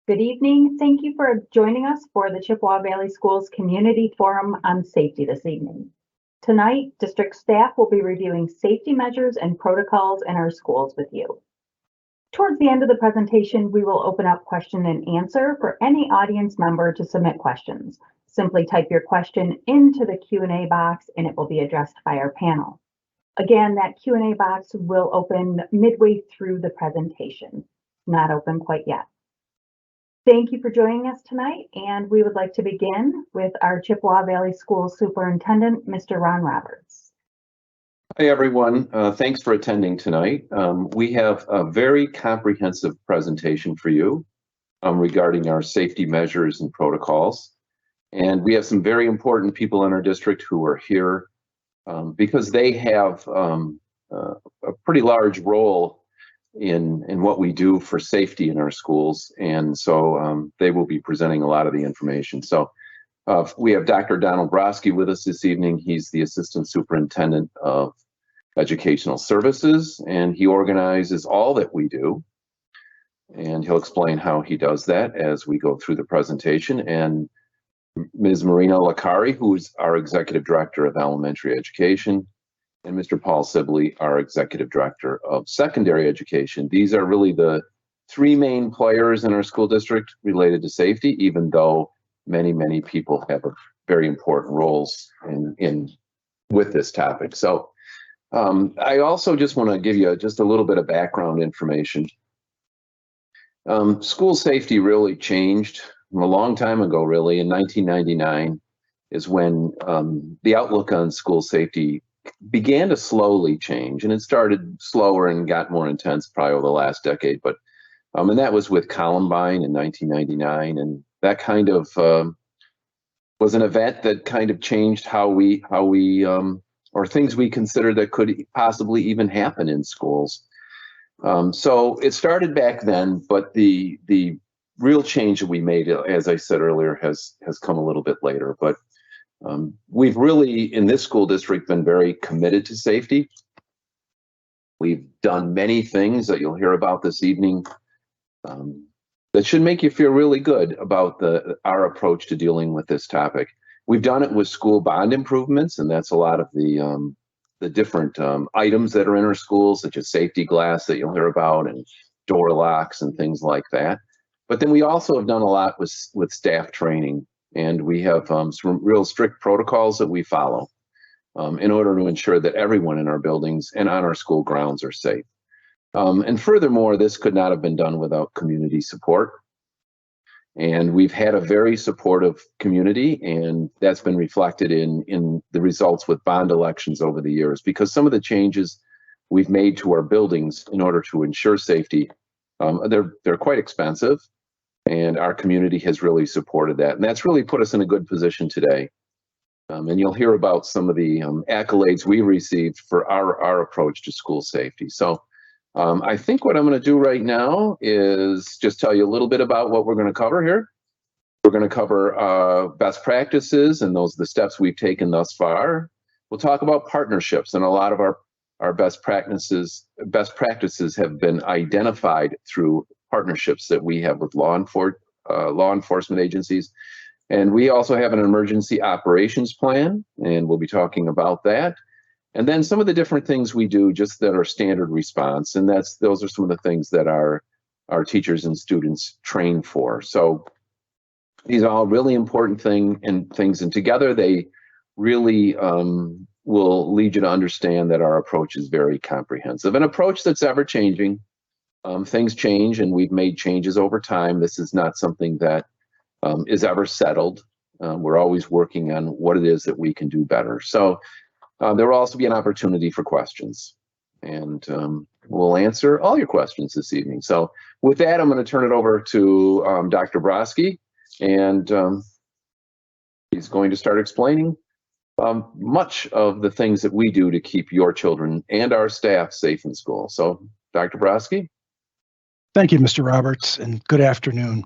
Good evening. Thank you for joining us for the Chippewa Valley Schools Community Forum on Safety this evening. Tonight, district staff will be reviewing safety measures and protocols in our schools with you. Towards the end of the presentation, we will open up question and answer for any audience member to submit questions. Simply type your question into the Q&A box and it will be addressed by our panel. Again, that Q&A box will open midway through the presentation. Not open quite yet. Thank you for joining us tonight, and we would like to begin with our Chippewa Valley Schools Superintendent, Mr. Ron Roberts. Hi, everyone. Thanks for attending tonight. We have a very comprehensive presentation for you regarding our safety measures and protocols. And we have some very important people in our district who are here because they have a pretty large role in what we do for safety in our schools, and so they will be presenting a lot of the information. So we have Dr. Donald Broski with us this evening. He's the Assistant Superintendent of Educational Services, and he organizes all that we do, and he'll explain how he does that as we go through the presentation. And Ms. Marina Lacari, who's our Executive Director of Elementary Education, and Mr. Paul Sibley, our Executive Director of Secondary Education. These are really the three main players in our school district related to safety, even though many, many people have very important roles with this topic. So I also just want to give you just a little bit of background information. School safety really changed a long time ago, really. In 1999 is when the outlook on school safety began to slowly change, and it started slower and got more intense probably over the last decade. But and that was with Columbine in 1999, and that kind of was an event that kind of changed how we or things we considered that could possibly even happen in schools. So it started back then, but the real change that we made, as I said earlier, has come a little bit later. But we've really, in this school district, been very committed to safety. We've done many things that you'll hear about this evening that should make you feel really good about our approach to dealing with this topic. We've done it with school bond improvements, and that's a lot of the different items that are in our schools, such as safety glass that you'll hear about, and door locks and things like that. But then we also have done a lot with staff training. And we have some real strict protocols that we follow in order to ensure that everyone in our buildings and on our school grounds are safe. And furthermore, this could not have been done without community support. And we've had a very supportive community, and that's been reflected in the results with bond elections over the years, because some of the changes we've made to our buildings in order to ensure safety, they're quite expensive. And our community has really supported that. And that's really put us in a good position today. And you'll hear about some of the accolades we received for our approach to school safety. So I think what I'm going to do right now is just tell you a little bit about what we're going to cover here. We're going to cover best practices, and those are the steps we've taken thus far. We'll talk about partnerships, and a lot of our best practices have been identified through partnerships that we have with law enforcement agencies. And we also have an emergency operations plan, and we'll be talking about that. And then some of the different things we do just that are standard response, and those are some of the things that our teachers and students train for. So these are all really important things, and together they really will lead you to understand that our approach is very comprehensive, an approach that's ever changing. Things change, and we've made changes over time. This is not something that is ever settled. We're always working on what it is that we can do better. So there will also be an opportunity for questions, and we'll answer all your questions this evening. So with that, I'm going to turn it over to Dr. Broski, and he's going to start explaining much of the things that we do to keep your children and our staff safe in school. So Dr. Broski. Thank you, Mr. Roberts, and good afternoon.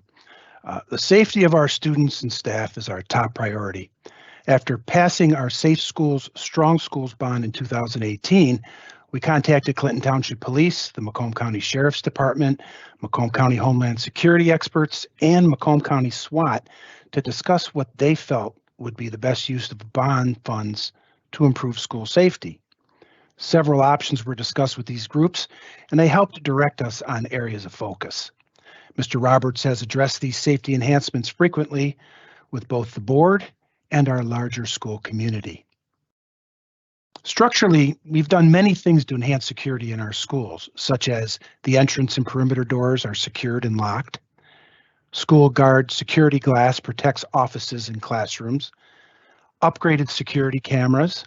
The safety of our students and staff is our top priority. After passing our Safe Schools, Strong Schools bond in 2018, We contacted Clinton Township Police, the Macomb County Sheriff's Department, Macomb County Homeland Security experts, and Macomb County SWAT to discuss what they felt would be the best use of bond funds to improve school safety. Several options were discussed with these groups, and they helped direct us on areas of focus. Mr. Roberts has addressed these safety enhancements frequently with both the board and our larger school community. Structurally, we've done many things to enhance security in our schools, such as the entrance and perimeter doors are secured and locked. School guard security glass protects offices and classrooms. Upgraded security cameras.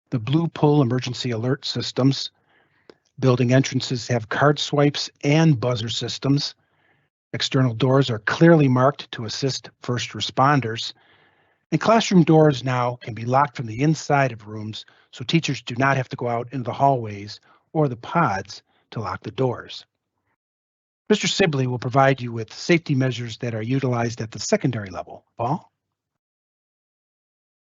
The blue pull emergency alert systems. Building entrances have card swipes and buzzer systems. External doors are clearly marked to assist first responders. And classroom doors now can be locked from the inside of rooms, so teachers do not have to go out into the hallways or the pods to lock the doors. Mr. Sibley will provide you with safety measures that are utilized at the secondary level. Paul?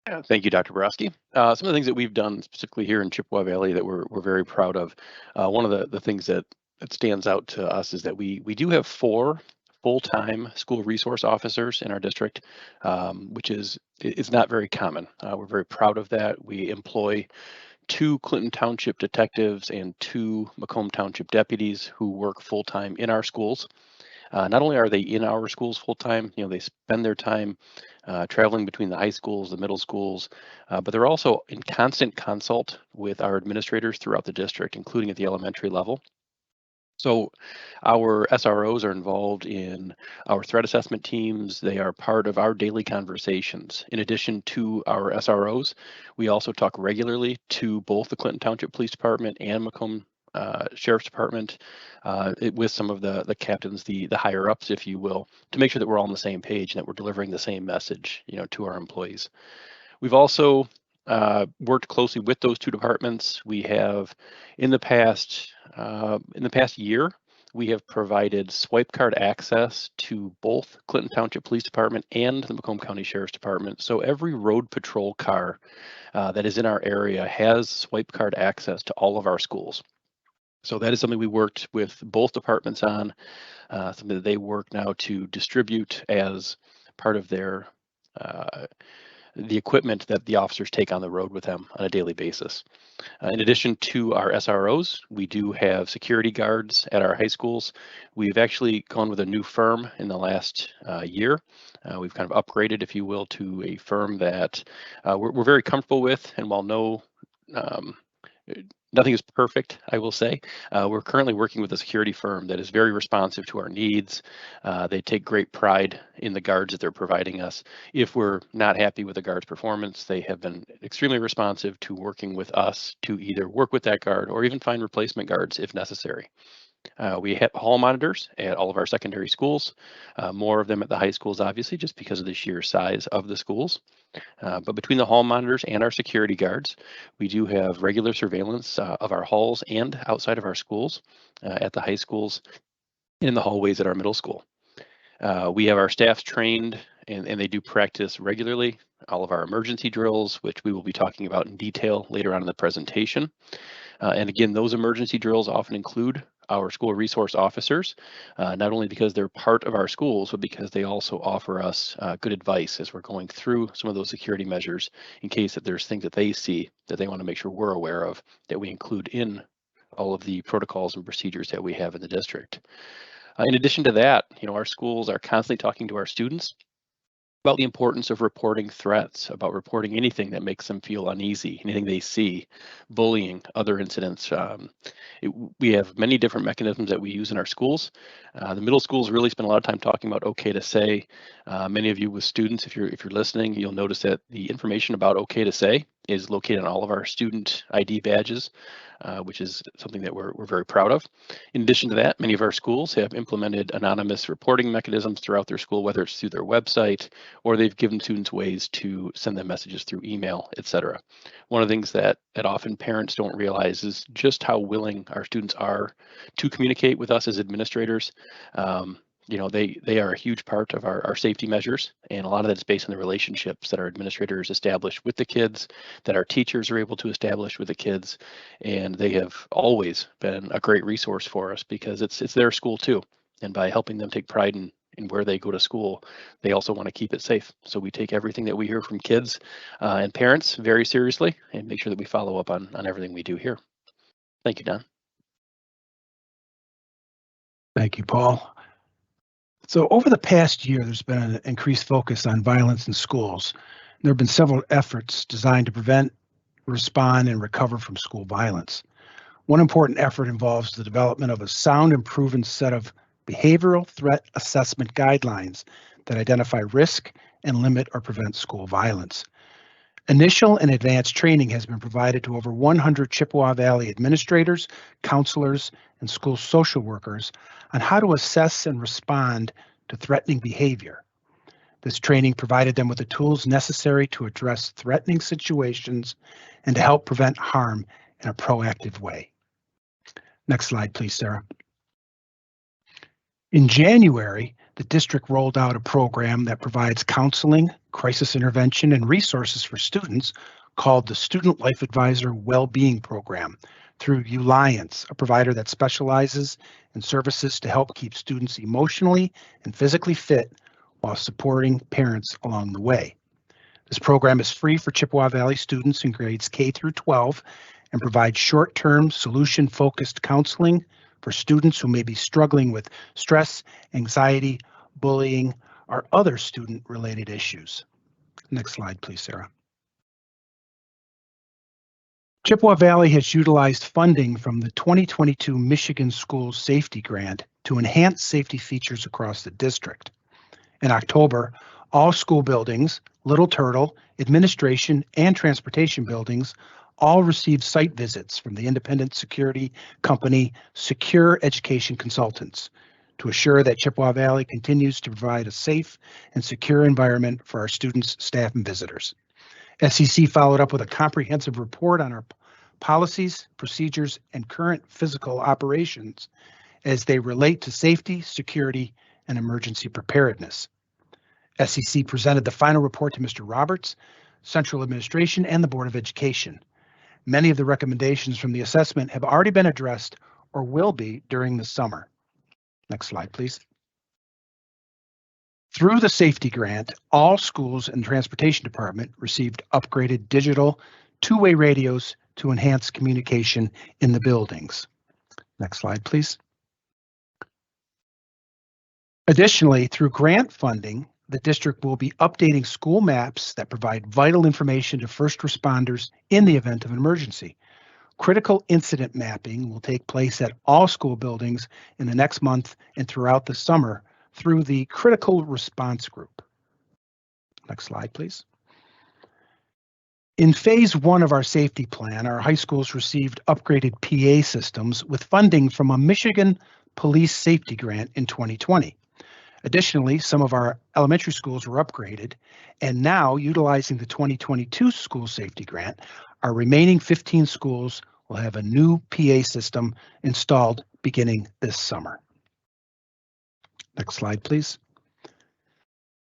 Yeah, thank you, Dr. Borowski. Some of the things that we've done specifically here in Chippewa Valley that we're very proud of. One of the things that stands out to us is that we do have 4 full-time school resource officers in our district, which is not very common. We're very proud of that. We employ 2 Clinton Township detectives and 2 Macomb Township deputies who work full-time in our schools. Not only are they in our schools full-time, they spend their time traveling between the high schools, the middle schools, but they're also in constant consult with our administrators throughout the district, including at the elementary level. So our SROs are involved in our threat assessment teams. They are part of our daily conversations. In addition to our SROs, we also talk regularly to both the Clinton Township Police Department and Macomb Sheriff's Department with some of the captains, the higher ups, if you will, to make sure that we're all on the same page and that we're delivering the same message, to our employees. We've also worked closely with those 2 departments. We have in the past year, we have provided swipe card access to both Clinton Township Police Department and the Macomb County Sheriff's Department. So every road patrol car that is in our area has swipe card access to all of our schools. So that is something we worked with both departments on, something that they work now to distribute as part of their the equipment that the officers take on the road with them on a daily basis. In addition to our SROs, we do have security guards at our high schools. We've actually gone with a new firm in the last year. We've kind of upgraded, if you will, to a firm that we're very comfortable with, and while nothing is perfect, I will say. We're currently working with a security firm that is very responsive to our needs. They take great pride in the guards that they're providing us. If we're not happy with the guard's performance, they have been extremely responsive to working with us to either work with that guard or even find replacement guards if necessary. We have hall monitors at all of our secondary schools, more of them at the high schools, obviously, just because of the sheer size of the schools. But between the hall monitors and our security guards, we do have regular surveillance of our halls and outside of our schools, at the high schools, and in the hallways at our middle school. We have our staffs trained and they do practice regularly all of our emergency drills, which we will be talking about in detail later on in the presentation. And again, those emergency drills often include our school resource officers, not only because they're part of our schools, but because they also offer us good advice as we're going through some of those security measures in case that there's things that they see that they want to make sure we're aware of that we include in all of the protocols and procedures that we have in the district. In addition to that, our schools are constantly talking to our students about the importance of reporting threats, about reporting anything that makes them feel uneasy, anything they see, bullying, other incidents. We have many different mechanisms that we use in our schools. The middle schools really spend a lot of time talking about okay to say. Many of you with students, if you're listening, you'll notice that the information about okay to say is located on all of our student ID badges, which is something that we're very proud of. In addition to that, many of our schools have implemented anonymous reporting mechanisms throughout their school, whether it's through their website or they've given students ways to send them messages through email, etc. One of the things that often parents don't realize is just how willing our students are to communicate with us as administrators. they are a huge part of our safety measures, and a lot of that is based on the relationships that our administrators establish with the kids, that our teachers are able to establish with the kids, and they have always been a great resource for us because it's their school too, and by helping them take pride in where they go to school, they also want to keep it safe. So we take everything that we hear from kids and parents very seriously, and make sure that we follow up on everything we do here. Thank you, Don. Thank you, Paul. So over the past year, there's been an increased focus on violence in schools. There have been several efforts designed to prevent, respond, and recover from school violence. One important effort involves the development of a sound and proven set of behavioral threat assessment guidelines that identify risk and limit or prevent school violence. Initial and advanced training has been provided to over 100 Chippewa Valley administrators, counselors, and school social workers on how to assess and respond to threatening behavior. This training provided them with the tools necessary to address threatening situations and to help prevent harm in a proactive way. Next slide, please, Sarah. In January, the district rolled out a program that provides counseling, crisis intervention, and resources for students called the Student Life Advisor Wellbeing Program through Uliance, a provider that specializes in services to help keep students emotionally and physically fit while supporting parents along the way. This program is free for Chippewa Valley students in grades K through 12 and provides short-term, solution-focused counseling for students who may be struggling with stress, anxiety, bullying, or other student-related issues. Next slide, please, Sarah. Chippewa Valley has utilized funding from the 2022 Michigan School Safety Grant to enhance safety features across the district. In October, all school buildings, Little Turtle, administration, and transportation buildings all received site visits from the independent security company Secure Education Consultants to assure that Chippewa Valley continues to provide a safe and secure environment for our students, staff, and visitors. SEC followed up with a comprehensive report on our policies, procedures, and current physical operations as they relate to safety, security, and emergency preparedness. SEC presented the final report to Mr. Roberts, Central Administration, and the Board of Education. Many of the recommendations from the assessment have already been addressed or will be during the summer. Next slide, please. Through the safety grant, all schools and transportation department received upgraded digital two-way radios to enhance communication in the buildings. Next slide, please. Additionally, through grant funding, the district will be updating school maps that provide vital information to first responders in the event of an emergency. Critical incident mapping will take place at all school buildings in the next month and throughout the summer through the Critical Response Group. Next slide, please. In phase 1 of our safety plan, our high schools received upgraded PA systems with funding from a Michigan Police Safety Grant in 2020. Additionally, some of our elementary schools were upgraded, and now utilizing the 2022 school safety grant, our remaining 15 schools will have a new PA system installed beginning this summer. Next slide, please.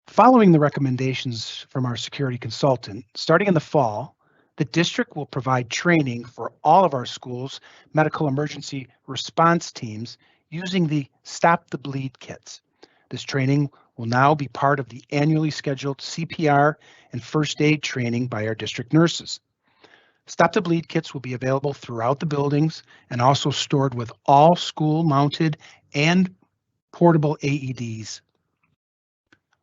Following the recommendations from our security consultant, starting in the fall, the district will provide training for all of our schools' medical emergency response teams using the Stop the Bleed kits. This training will now be part of the annually scheduled CPR and first aid training by our district nurses. Stop the Bleed kits will be available throughout the buildings and also stored with all school-mounted and portable AEDs.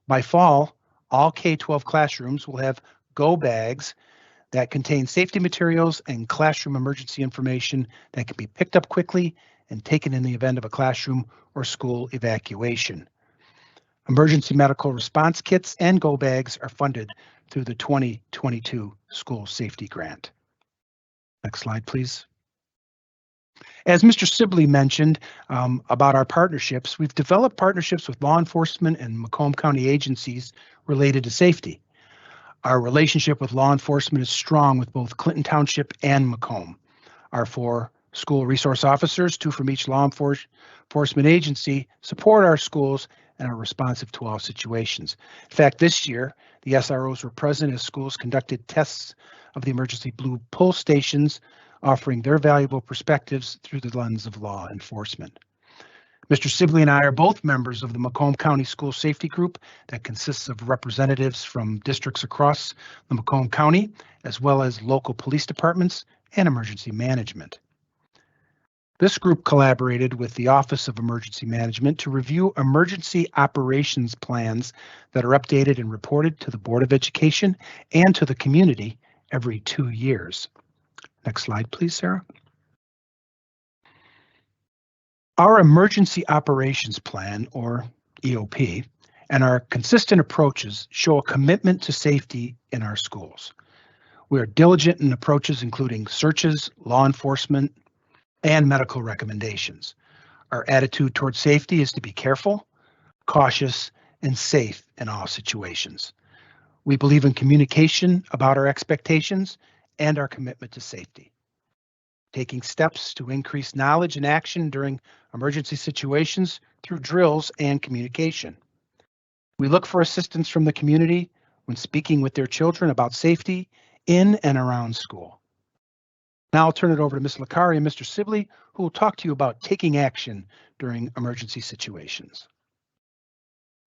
By fall, all K-12 classrooms will have go bags that contain safety materials and classroom emergency information that can be picked up quickly and taken in the event of a classroom or school evacuation. Emergency medical response kits and go bags are funded through the 2022 school safety grant. Next slide, please. As Mr. Sibley mentioned about our partnerships, we've developed partnerships with law enforcement and Macomb County agencies related to safety. Our relationship with law enforcement is strong with both Clinton Township and Macomb. Our 4 School resource officers, 2 from each law enforcement agency, support our schools and are responsive to all situations. In fact, this year, the SROs were present as schools conducted tests of the emergency blue pull stations, offering their valuable perspectives through the lens of law enforcement. Mr. Sibley and I are both members of the Macomb County School Safety Group that consists of representatives from districts across the Macomb County, as well as local police departments and emergency management. This group collaborated with the Office of Emergency Management to review emergency operations plans that are updated and reported to the Board of Education and to the community every 2 years. Next slide, please, Sarah. Our Emergency Operations Plan, or EOP, and our consistent approaches show a commitment to safety in our schools. We are diligent in approaches including searches, law enforcement, and medical recommendations. Our attitude towards safety is to be careful, cautious, and safe in all situations. We believe in communication about our expectations and our commitment to safety. Taking steps to increase knowledge and action during emergency situations through drills and communication. We look for assistance from the community when speaking with their children about safety in and around school. Now I'll turn it over to Ms. Licari and Mr. Sibley, who will talk to you about taking action during emergency situations.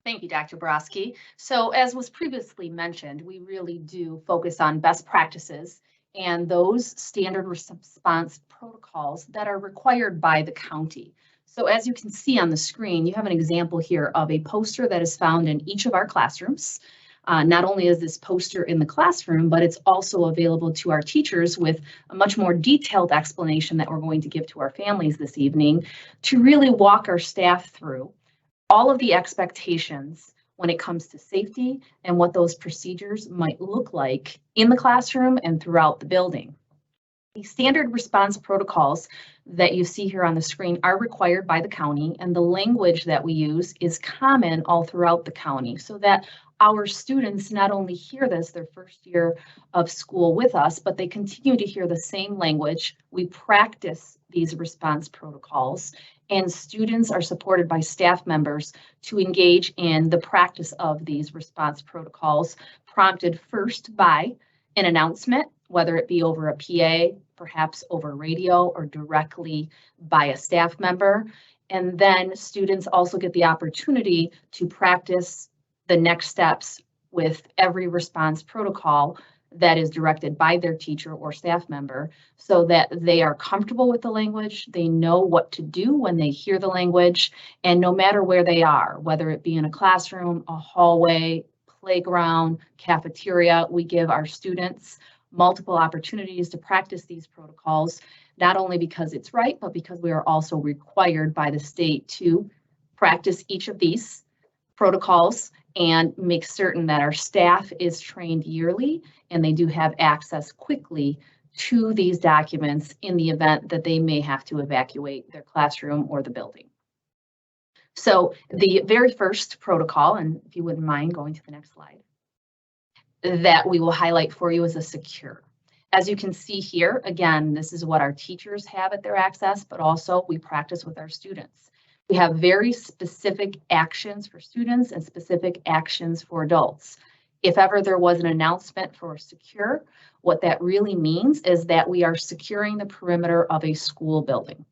Thank you, Dr. Broski. So as was previously mentioned, we really do focus on best practices and those standard response protocols that are required by the county. So as you can see on the screen, you have an example here of a poster that is found in each of our classrooms. Not only is this poster in the classroom, but it's also available to our teachers with a much more detailed explanation that we're going to give to our families this evening to really walk our staff through all of the expectations when it comes to safety and what those procedures might look like in the classroom and throughout the building. The standard response protocols that you see here on the screen are required by the county, and the language that we use is common all throughout the county so that our students not only hear this their first year of school with us, but they continue to hear the same language. We practice these response protocols, and students are supported by staff members to engage in the practice of these response protocols, prompted first by an announcement, whether it be over a PA, perhaps over radio, or directly by a staff member. And then students also get the opportunity to practice the next steps with every response protocol that is directed by their teacher or staff member so that they are comfortable with the language, they know what to do when they hear the language, and no matter where they are, whether it be in a classroom, a hallway, playground, cafeteria, we give our students multiple opportunities to practice these protocols, not only because it's right, but because we are also required by the state to practice each of these protocols and make certain that our staff is trained yearly and they do have access quickly to these documents in the event that they may have to evacuate their classroom or the building. So the very first protocol, and if you wouldn't mind going to the next slide, that we will highlight for you is a secure. As you can see here, again, this is what our teachers have at their access, but also we practice with our students. We have very specific actions for students and specific actions for adults. If ever there was an announcement for secure, what that really means is that we are securing the perimeter of a school building.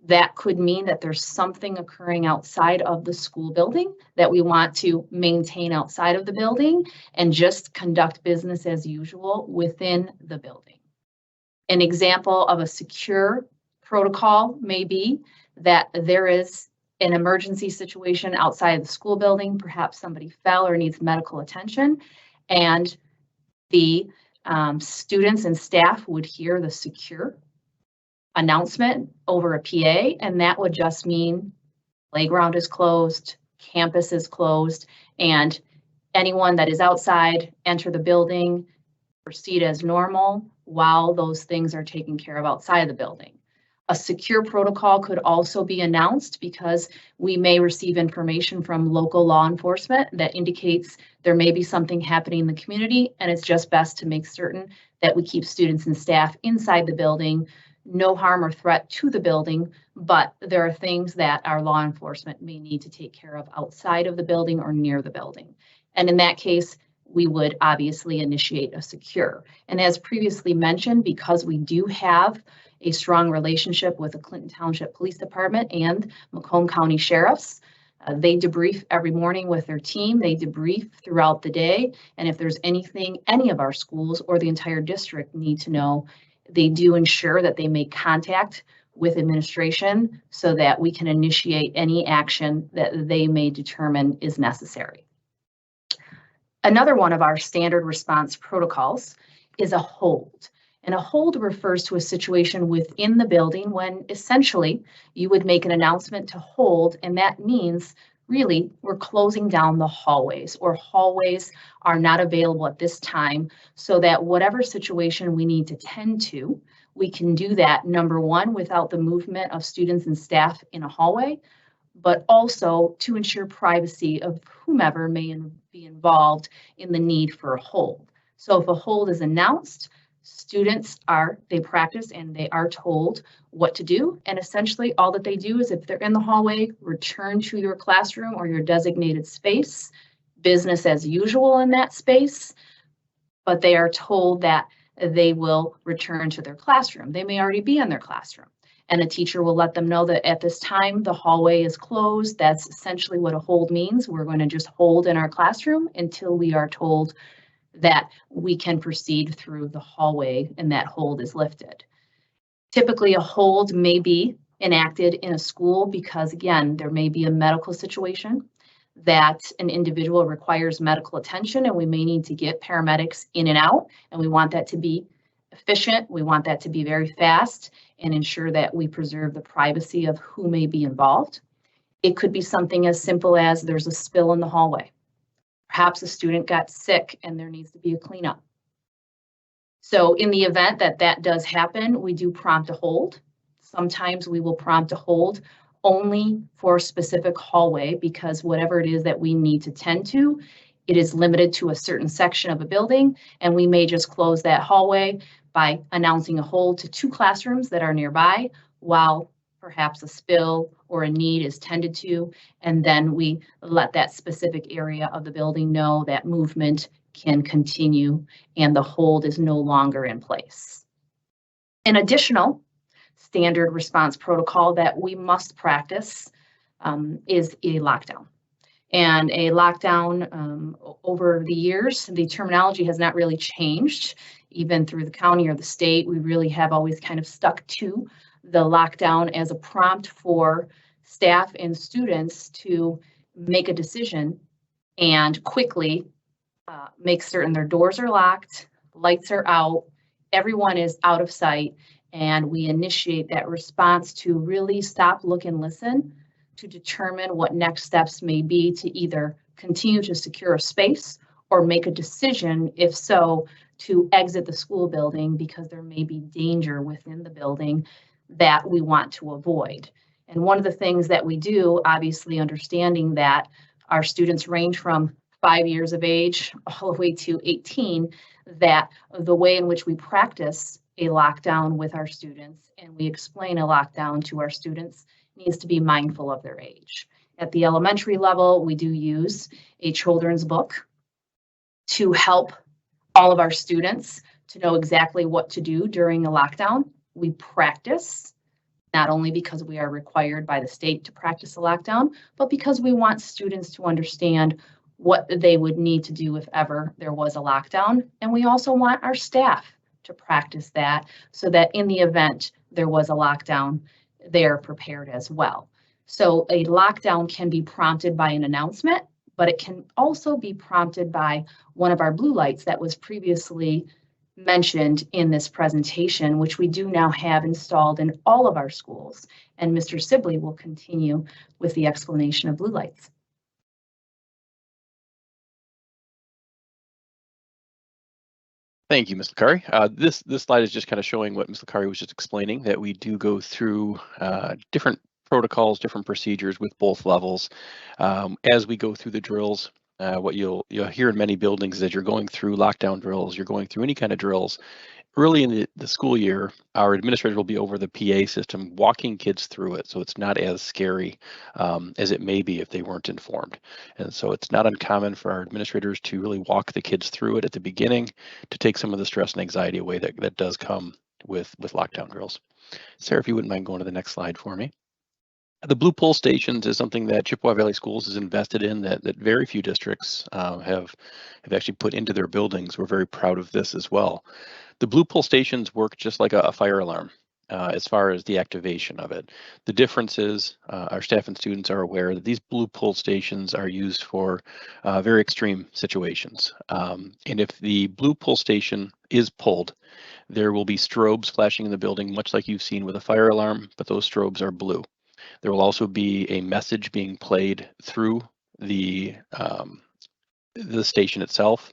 That could mean that there's something occurring outside of the school building that we want to maintain outside of the building and just conduct business as usual within the building. An example of a secure protocol may be that there is an emergency situation outside of the school building, perhaps somebody fell or needs medical attention, and the students and staff would hear the secure announcement over a PA, and that would just mean playground is closed, campus is closed, and anyone that is outside, enter the building, proceed as normal while those things are taken care of outside of the building. A secure protocol could also be announced because we may receive information from local law enforcement that indicates there may be something happening in the community, and it's just best to make certain that we keep students and staff inside the building no harm or threat to the building, but there are things that our law enforcement may need to take care of outside of the building or near the building. And in that case, we would obviously initiate a secure. And as previously mentioned, because we do have a strong relationship with the Clinton Township Police Department and Macomb County Sheriffs, they debrief every morning with their team. They debrief throughout the day. And if there's anything any of our schools or the entire district need to know, they do ensure that they make contact with administration so that we can initiate any action that they may determine is necessary. Another one of our standard response protocols is a hold. And a hold refers to a situation within the building when essentially you would make an announcement to hold, and that means really we're closing down the hallways, or hallways are not available at this time, so that whatever situation we need to tend to, we can do that, number one, without the movement of students and staff in a hallway, but also to ensure privacy of whomever may be involved in the need for a hold. So if a hold is announced, students they practice and they are told what to do. And essentially all that they do is, if they're in the hallway, return to your classroom or your designated space, business as usual in that space, but they are told that they will return to their classroom. They may already be in their classroom, and the teacher will let them know that at this time the hallway is closed. That's essentially what a hold means. We're going to just hold in our classroom until we are told that we can proceed through the hallway and that hold is lifted. Typically, a hold may be enacted in a school because, again, there may be a medical situation that an individual requires medical attention, and we may need to get paramedics in and out, and we want that to be efficient. We want that to be very fast and ensure that we preserve the privacy of who may be involved. It could be something as simple as there's a spill in the hallway. Perhaps a student got sick and there needs to be a cleanup. So in the event that that does happen, we do prompt a hold. Sometimes we will prompt a hold only for a specific hallway, because whatever it is that we need to tend to, it is limited to a certain section of a building, and we may just close that hallway by announcing a hold to 2 classrooms that are nearby while perhaps a spill or a need is tended to, and then we let that specific area of the building know that movement can continue and the hold is no longer in place. An additional standard response protocol that we must practice is a lockdown. And a lockdown, over the years, the terminology has not really changed, even through the county or the state. We really have always kind of stuck to the lockdown as a prompt for staff and students to make a decision and quickly make certain their doors are locked, lights are out, everyone is out of sight, and we initiate that response to really stop, look, and listen to determine what next steps may be to either continue to secure a space or make a decision, if so, to exit the school building because there may be danger within the building that we want to avoid. And one of the things that we do, obviously understanding that our students range from 5 years of age all the way to 18, that the way in which we practice a lockdown with our students and we explain a lockdown to our students needs to be mindful of their age. At the elementary level, we do use a children's book to help all of our students to know exactly what to do during a lockdown. We practice, not only because we are required by the state to practice a lockdown, but because we want students to understand what they would need to do if ever there was a lockdown. And we also want our staff to practice that so that in the event there was a lockdown, they are prepared as well. So a lockdown can be prompted by an announcement, but it can also be prompted by one of our blue lights that was previously mentioned in this presentation, which we do now have installed in all of our schools. And Mr. Sibley will continue with the explanation of blue lights. Thank you, Ms. Licari. This slide is just kind of showing what Ms. Licari was just explaining, that we do go through different protocols, different procedures with both levels. As we go through the drills, what you'll hear in many buildings is that you're going through lockdown drills, you're going through any kind of drills, early in the school year, our administrator will be over the PA system walking kids through it. So it's not as scary as it may be if they weren't informed. And so it's not uncommon for our administrators to really walk the kids through it at the beginning to take some of the stress and anxiety away that does come with lockdown drills. Sarah, if you wouldn't mind going to the next slide for me. The blue pole stations is something that Chippewa Valley Schools has invested in that very few districts have actually put into their buildings. We're very proud of this as well. The blue pole stations work just like a fire alarm as far as the activation of it. The difference is our staff and students are aware that these blue pole stations are used for very extreme situations. And if the blue pole station is pulled, there will be strobes flashing in the building, much like you've seen with a fire alarm, but those strobes are blue. There will also be a message being played through the station itself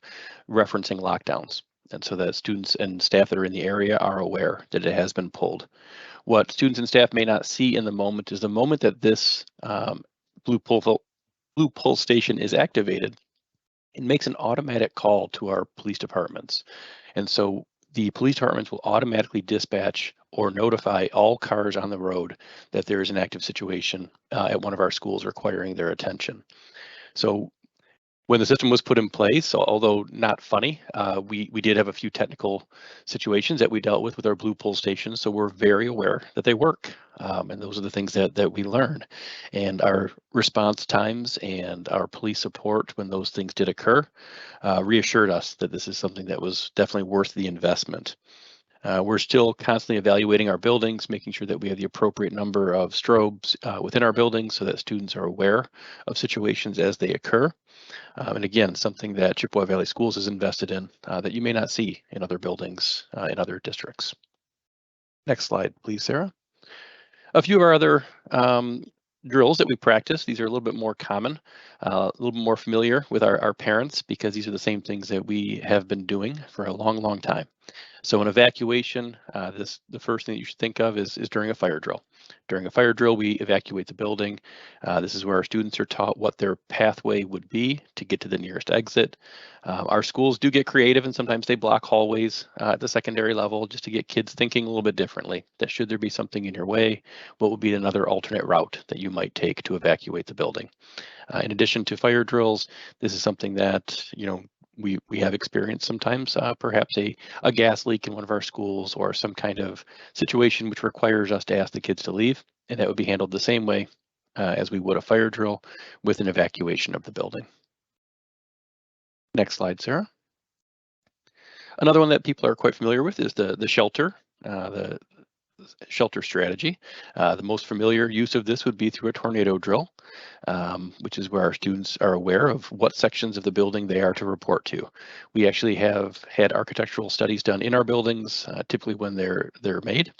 referencing lockdowns. And so that students and staff that are in the area are aware that it has been pulled. What students and staff may not see in the moment is the moment that this blue pole station is activated, it makes an automatic call to our police departments. And so the police departments will automatically dispatch or notify all cars on the road that there is an active situation at one of our schools requiring their attention. So when the system was put in place, although not funny, we did have a few technical situations that we dealt with our blue pole stations. So we're very aware that they work. And those are the things that we learn. And our response times and our police support when those things did occur reassured us that this is something that was definitely worth the investment. We're still constantly evaluating our buildings, making sure that we have the appropriate number of strobes within our buildings so that students are aware of situations as they occur. And again, something that Chippewa Valley Schools has invested in that you may not see in other buildings in other districts. Next slide, please, Sarah. A few of our other drills that we practice, these are a little bit more common, a little bit more familiar with our parents because these are the same things that we have been doing for a long, long time. So an evacuation, the first thing that you should think of is during a fire drill. During a fire drill, we evacuate the building. This is where our students are taught what their pathway would be to get to the nearest exit. Our schools do get creative and sometimes they block hallways at the secondary level just to get kids thinking a little bit differently. That should there be something in your way, what would be another alternate route that you might take to evacuate the building? In addition to fire drills, this is something that, we have experienced sometimes, perhaps a gas leak in one of our schools or some kind of situation which requires us to ask the kids to leave. And that would be handled the same way as we would a fire drill with an evacuation of the building. Next slide, Sarah. Another one that people are quite familiar with is the shelter, the shelter strategy. The most familiar use of this would be through a tornado drill, which is where our students are aware of what sections of the building they are to report to. We actually have had architectural studies done in our buildings, typically when they're made.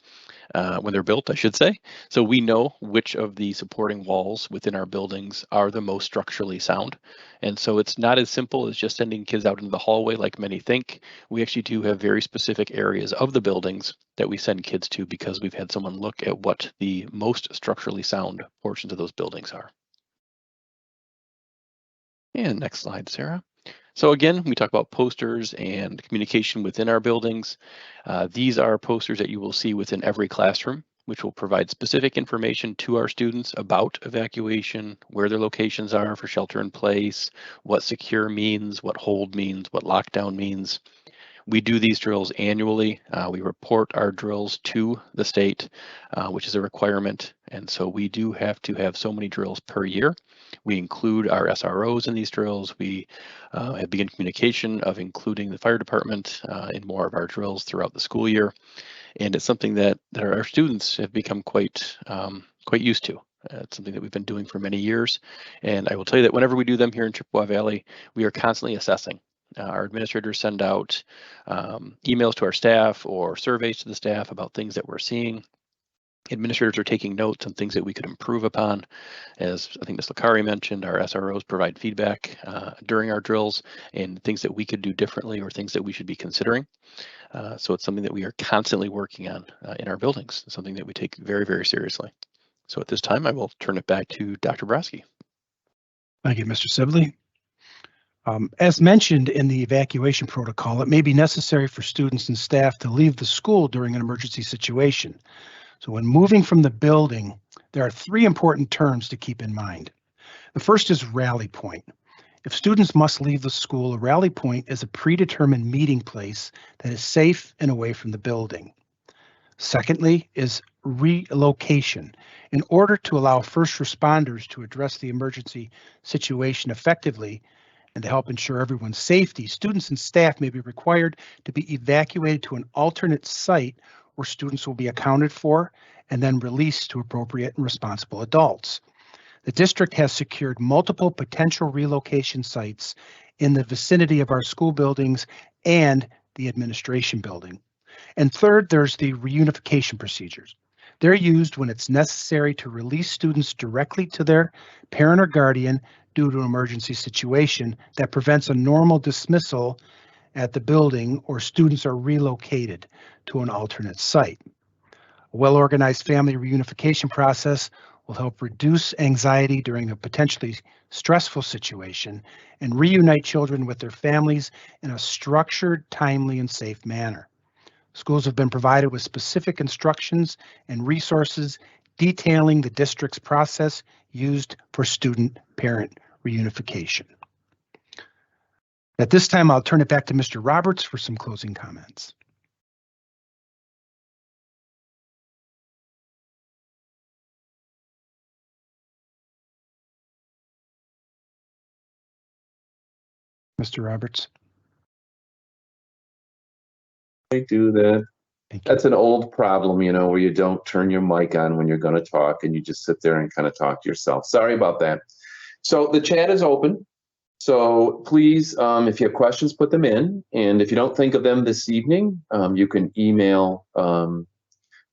When they're built, I should say. So we know which of the supporting walls within our buildings are the most structurally sound. And so it's not as simple as just sending kids out into the hallway like many think. We actually do have very specific areas of the buildings that we send kids to because we've had someone look at what the most structurally sound portions of those buildings are. And next slide, Sarah. So again, we talk about posters and communication within our buildings. These are posters that you will see within every classroom, which will provide specific information to our students about evacuation, where their locations are for shelter in place, what secure means, what hold means, what lockdown means. We do these drills annually. We report our drills to the state, which is a requirement. And so we do have to have so many drills per year. We include our SROs in these drills. We have begun communication of including the fire department in more of our drills throughout the school year. And it's something that our students have become quite used to. It's something that we've been doing for many years. And I will tell you that whenever we do them here in Chippewa Valley, we are constantly assessing. Our administrators send out emails to our staff or surveys to the staff about things that we're seeing. Administrators are taking notes on things that we could improve upon. As I think Ms. Lakari mentioned, our SROs provide feedback during our drills and things that we could do differently or things that we should be considering. So it's something that we are constantly working on in our buildings, something that we take very, very seriously. So at this time, I will turn it back to Dr. Broski. Thank you, Mr. Sibley. As mentioned in the evacuation protocol, it may be necessary for students and staff to leave the school during an emergency situation. So when moving from the building, there are 3 important terms to keep in mind. The first is rally point. If students must leave the school, a rally point is a predetermined meeting place that is safe and away from the building. Secondly is relocation. In order to allow first responders to address the emergency situation effectively and to help ensure everyone's safety, students and staff may be required to be evacuated to an alternate site where students will be accounted for and then released to appropriate and responsible adults. The district has secured multiple potential relocation sites in the vicinity of our school buildings and the administration building. And third, there's the reunification procedures. They're used when it's necessary to release students directly to their parent or guardian due to an emergency situation that prevents a normal dismissal at the building or students are relocated to an alternate site. A well-organized family reunification process will help reduce anxiety during a potentially stressful situation and reunite children with their families in a structured, timely, and safe manner. Schools have been provided with specific instructions and resources detailing the district's process used for student-parent reunification. At this time, I'll turn it back to Mr. Roberts for some closing comments. Mr. Roberts. I do that. Thank you. That's an old problem, you know, where you don't turn your mic on when you're going to talk and you just sit there and kind of talk to yourself. Sorry about that. So the chat is open. So please, if you have questions, put them in. And if you don't think of them this evening, you can email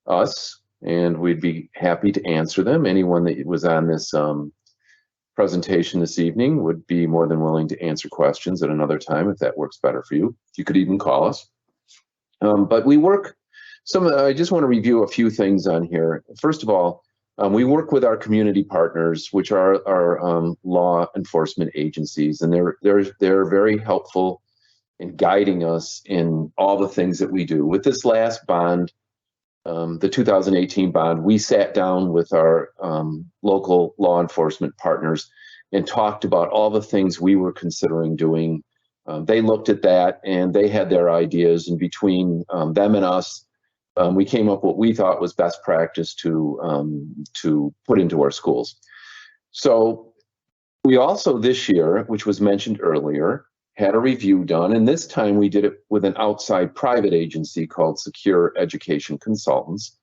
us and we'd be happy to answer them. Anyone that was on this presentation this evening would be more than willing to answer questions at another time if that works better for you. You could even call us. But we work, I just want to review a few things on here. First of all, we work with our community partners, which are our law enforcement agencies, and they're very helpful in guiding us in all the things that we do. With this last bond, the 2018 bond, we sat down with our local law enforcement partners and talked about all the things we were considering doing. They looked at that and they had their ideas, and between them and us, we came up with what we thought was best practice to put into our schools. So we also this year, which was mentioned earlier, had a review done, and this time we did it with an outside private agency called Secure Education Consultants.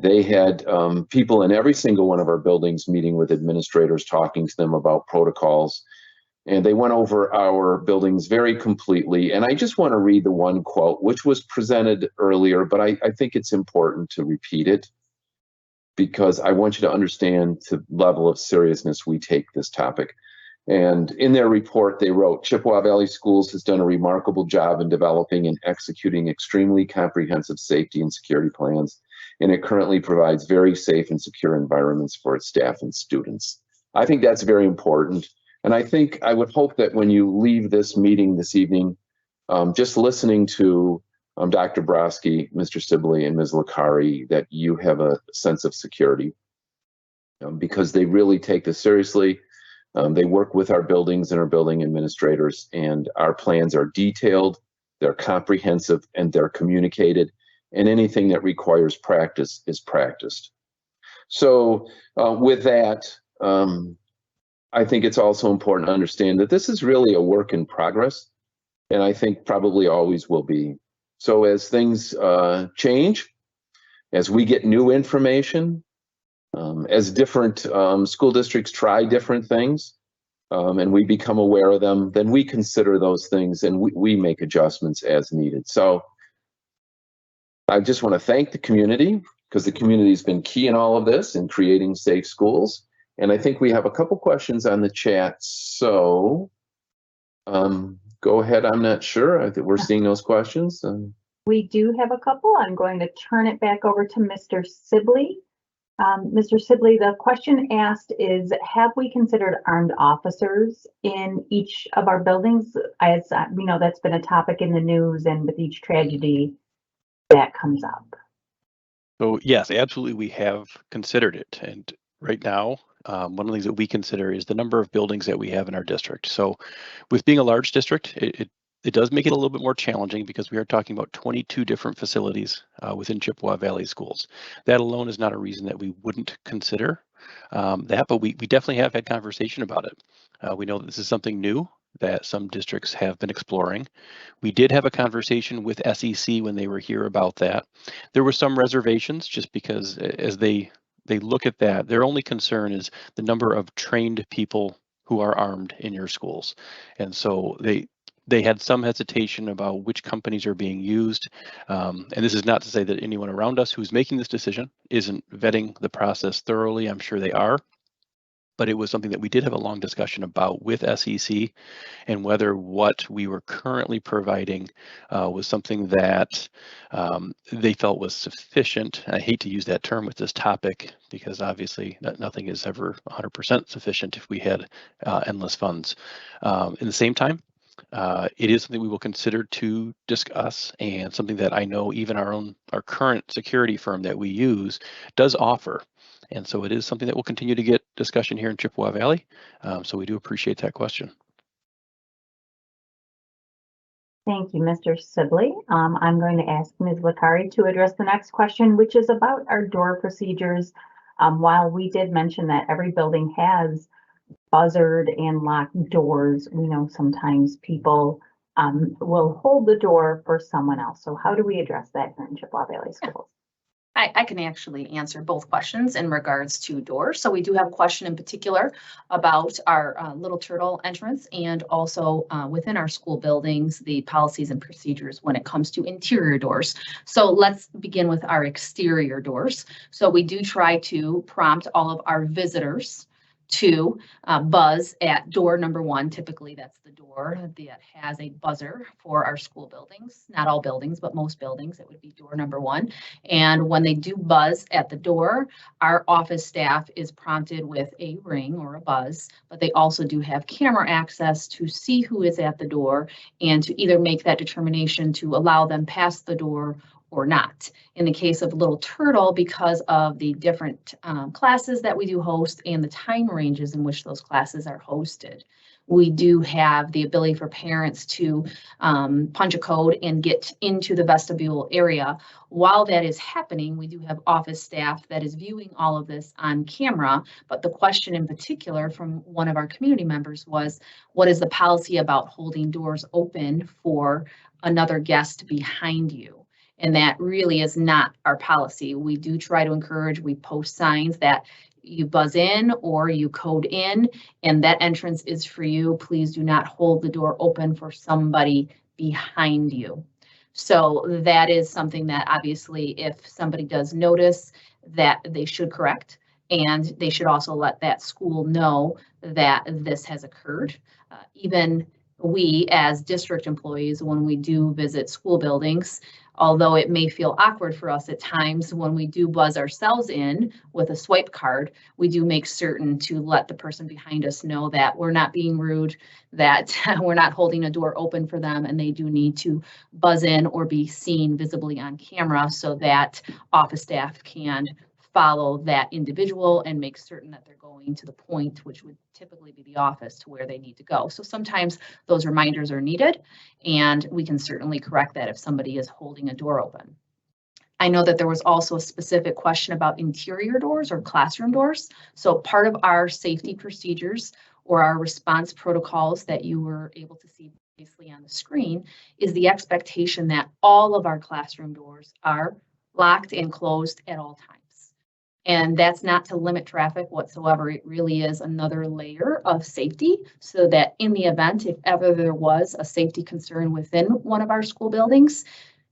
They had people in every single one of our buildings meeting with administrators, talking to them about protocols, and they went over our buildings very completely. And I just want to read the one quote, which was presented earlier, but I think it's important to repeat it because I want you to understand the level of seriousness we take this topic. And in their report, they wrote, Chippewa Valley Schools has done a remarkable job in developing and executing extremely comprehensive safety and security plans, and it currently provides very safe and secure environments for its staff and students. I think that's very important. And I think I would hope that when you leave this meeting this evening, just listening to Dr. Broski, Mr. Sibley, and Ms. Licari, that you have a sense of security because they really take this seriously. They work with our buildings and our building administrators, and our plans are detailed, they're comprehensive, and they're communicated, and anything that requires practice is practiced. So with that, I think it's also important to understand that this is really a work in progress, and I think probably always will be. So as things change, as we get new information, as different school districts try different things, and we become aware of them, then we consider those things and we make adjustments as needed. So I just want to thank the community, because the community has been key in all of this in creating safe schools. And I think we have a couple questions on the chat. So go ahead. I'm not sure. I think we're seeing those questions. We do have a couple. I'm going to turn it back over to Mr. Sibley. Mr. Sibley, the question asked is, have we considered armed officers in each of our buildings? As we know, that's been a topic in the news, and with each tragedy that comes up. So yes, absolutely, we have considered it. And right now, one of the things that we consider is the number of buildings that we have in our district. So with being a large district, it does make it a little bit more challenging because we are talking about 22 different facilities within Chippewa Valley Schools. That alone is not a reason that we wouldn't consider that, but we definitely have had conversation about it. We know that this is something new that some districts have been exploring. We did have a conversation with SEC when they were here about that. There were some reservations just because as they look at that, their only concern is the number of trained people who are armed in your schools. And so they had some hesitation about which companies are being used. And this is not to say that anyone around us who's making this decision isn't vetting the process thoroughly. I'm sure they are. But it was something that we did have a long discussion about with SEC and whether what we were currently providing was something that they felt was sufficient. I hate to use that term with this topic because obviously nothing is ever 100% sufficient if we had endless funds. In the same time, it is something we will consider to discuss, and something that I know even our current security firm that we use does offer. And so it is something that will continue to get discussion here in Chippewa Valley. So we do appreciate that question. Thank you, Mr. Sibley. I'm going to ask Ms. Licari to address the next question, which is about our door procedures. While we did mention that every building has buzzard and locked doors, we know sometimes people will hold the door for someone else. So how do we address that here in Chippewa Valley Schools? I can actually answer both questions in regards to doors. So we do have a question in particular about our Little Turtle entrance, and also within our school buildings, the policies and procedures when it comes to interior doors. So let's begin with our exterior doors. So we do try to prompt all of our visitors to buzz at door number 1. Typically, that's the door that has a buzzer for our school buildings. Not all buildings, but most buildings, it would be door number 1. And when they do buzz at the door, our office staff is prompted with a ring or a buzz, but they also do have camera access to see who is at the door and to either make that determination to allow them past the door or not. In the case of Little Turtle, because of the different classes that we do host and the time ranges in which those classes are hosted, we do have the ability for parents to punch a code and get into the vestibule area. While that is happening, we do have office staff that is viewing all of this on camera. But the question in particular from one of our community members was, what is the policy about holding doors open for another guest behind you? And that really is not our policy. We do try to encourage, we post signs that you buzz in or you code in, and that entrance is for you. Please do not hold the door open for somebody behind you. So that is something that obviously if somebody does notice, that they should correct, and they should also let that school know that this has occurred. Even we as district employees, when we do visit school buildings, although it may feel awkward for us at times when we do buzz ourselves in with a swipe card, we do make certain to let the person behind us know that we're not being rude, that we're not holding a door open for them, and they do need to buzz in or be seen visibly on camera so that office staff can follow that individual and make certain that they're going to the point, which would typically be the office, to where they need to go. So sometimes those reminders are needed, and we can certainly correct that if somebody is holding a door open. I know that there was also a specific question about interior doors or classroom doors. So part of our safety procedures or our response protocols that you were able to see briefly on the screen is the expectation that all of our classroom doors are locked and closed at all times. And that's not to limit traffic whatsoever. It really is another layer of safety so that in the event, if ever there was a safety concern within one of our school buildings,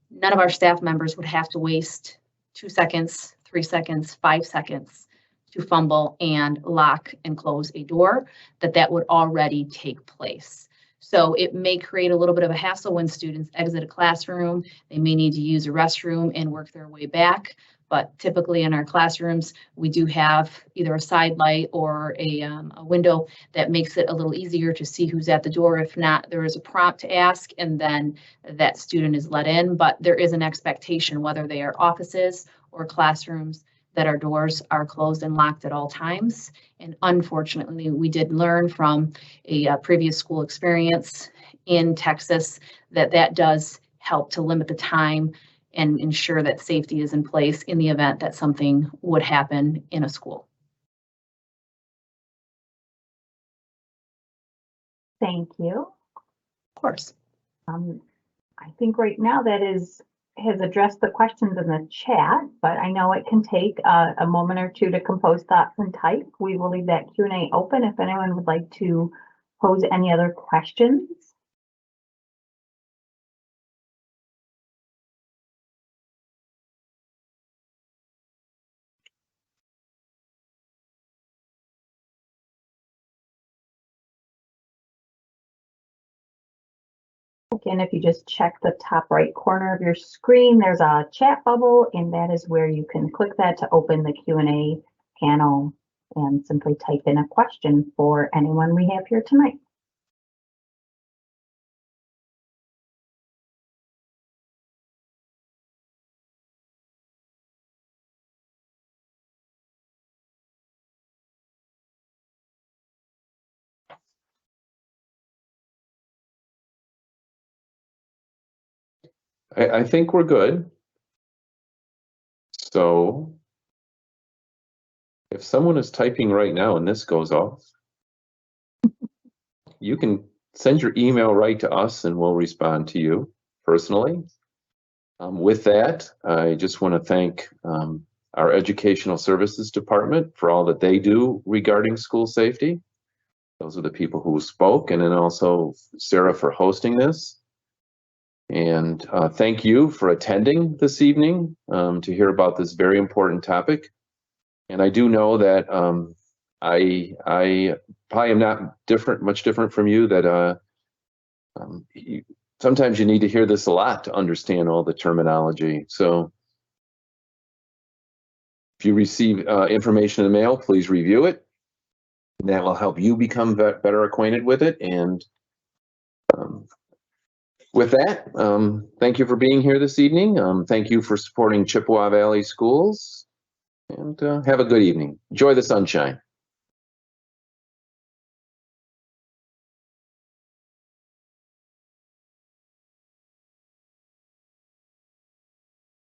none of our staff members would have to waste 2 seconds, 3 seconds, 5 seconds to fumble and lock and close a door, that would already take place. So it may create a little bit of a hassle when students exit a classroom. They may need to use a restroom and work their way back. but typically in our classrooms, we do have either a side light or a window that makes it a little easier to see who's at the door. If not, there is a prompt to ask, and then that student is let in, but there is an expectation, whether they are offices or classrooms, that our doors are closed and locked at all times. And unfortunately, we did learn from a previous school experience in Texas that that does help to limit the time and ensure that safety is in place in the event that something would happen in a school. Thank you. Of course. I think right now that has addressed the questions in the chat, but I know it can take a moment or two to compose thoughts and type. We will leave that Q&A open if anyone would like to pose any other questions. Again, if you just check the top right corner of your screen, there's a chat bubble, and that is where you can click that to open the Q&A panel and simply type in a question for anyone we have here tonight. I think we're good. So if someone is typing right now and this goes off, you can send your email right to us and we'll respond to you personally. With that, I just want to thank our Educational Services Department for all that they do regarding school safety. Those are the people who spoke, and then also Sarah for hosting this. And thank you for attending this evening to hear about this very important topic. And I do know that I probably am not much different from you, that sometimes you need to hear this a lot to understand all the terminology. So if you receive information in the mail, please review it. And that will help you become better acquainted with it. And with that, thank you for being here this evening. Thank you for supporting Chippewa Valley Schools, and have a good evening. Enjoy the sunshine.